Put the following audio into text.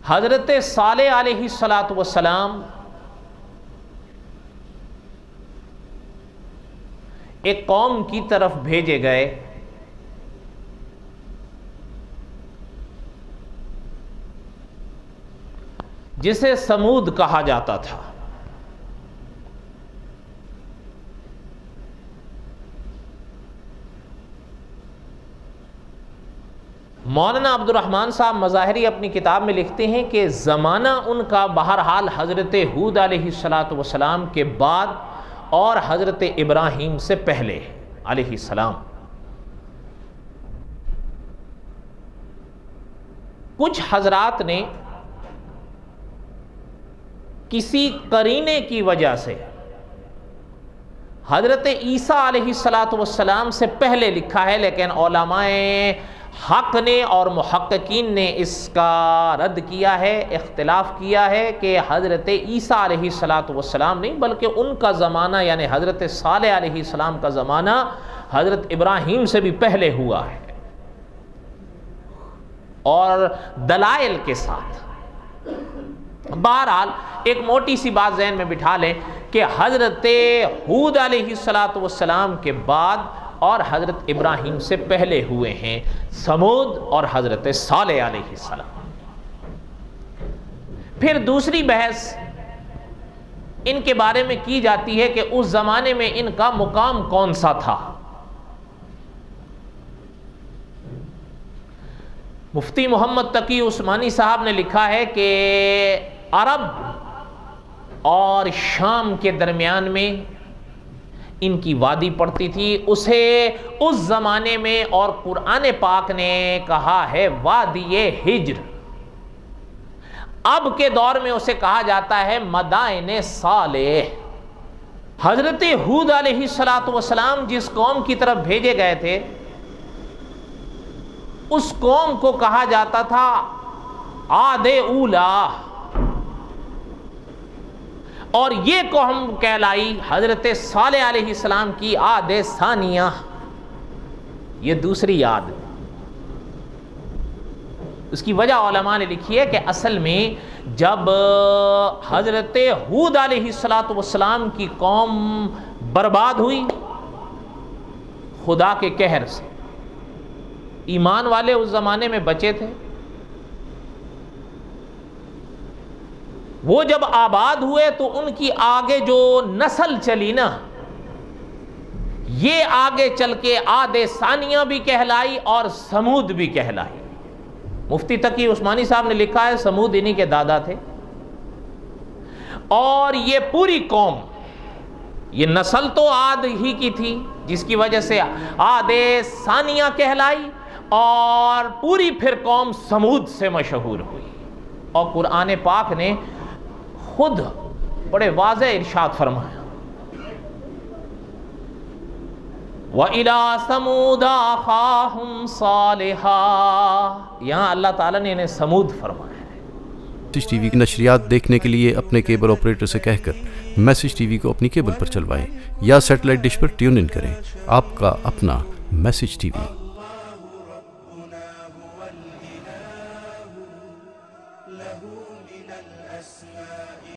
حضرت صالح علیہ السلام ایک قوم کی طرف بھیجے گئے جسے سمود کہا جاتا تھا۔ مولانا عبد الرحمن صاحب مظاہری اپنی کتاب میں لکھتے ہیں کہ زمانہ ان کا بہرحال حضرت ہود علیہ السلام کے بعد اور حضرت ابراہیم سے پہلے علیہ السلام۔ کچھ حضرات نے کسی قرینے کی وجہ سے حضرت عیسیٰ علیہ السلام سے پہلے لکھا ہے، لیکن علماء حق نے اور محققین نے اس کا رد کیا ہے، اختلاف کیا ہے کہ حضرت عیسیٰ علیہ السلام نہیں بلکہ ان کا زمانہ یعنی حضرت صالح علیہ السلام کا زمانہ حضرت ابراہیم سے بھی پہلے ہوا ہے، اور دلائل کے ساتھ۔ بہرحال ایک موٹی سی بات ذہن میں بٹھا لیں کہ حضرت ہود علیہ السلام کے بعد اور حضرت ابراہیم سے پہلے ہوئے ہیں سمود اور حضرت صالح علیہ السلام۔ پھر دوسری بحث ان کے بارے میں کی جاتی ہے کہ اس زمانے میں ان کا مقام کون سا تھا۔ مفتی محمد تقی عثمانی صاحب نے لکھا ہے کہ عرب اور شام کے درمیان میں ان کی وادی پڑتی تھی، اسے اس زمانے میں اور قرآن پاک نے کہا ہے وادی ہجر، اب کے دور میں اسے کہا جاتا ہے مدائن صالح۔ حضرت ہود علیہ السلام جس قوم کی طرف بھیجے گئے تھے اس قوم کو کہا جاتا تھا عاد اولا، اور یہ قوم کہلائی حضرت صالح علیہ السلام کی عاد ثانیہ، یہ دوسری عاد۔ اس کی وجہ علماء نے لکھی ہے کہ اصل میں جب حضرت ہود علیہ السلام کی قوم برباد ہوئی خدا کے قہر سے، ایمان والے اس زمانے میں بچے تھے، وہ جب آباد ہوئے تو ان کی آگے جو نسل چلی نا، یہ آگے چل کے عاد ثانیہ بھی کہلائی اور سمود بھی کہلائی۔ مفتی تقی عثمانی صاحب نے لکھا ہے سمود انہی کے دادا تھے، اور یہ پوری قوم، یہ نسل تو عاد ہی کی تھی جس کی وجہ سے عاد ثانیہ کہلائی، اور پوری پھر قوم سمود سے مشہور ہوئی۔ اور قرآن پاک نے خود بڑے واضح ارشاد فرمایا وَإِلَىٰ ثَمُودَ أَخَاهُمْ صَالِحًا، یہاں اللہ تعالیٰ نے انہیں سمود فرمایا ہے۔ میسج ٹی وی کی نشریات دیکھنے کے لیے اپنے کیبل آپریٹر سے کہہ کر میسج ٹی وی کو اپنی کیبل پر چلوائیں یا satellite dish per tune in کریں۔ آپ کا اپنا میسج ٹی وی۔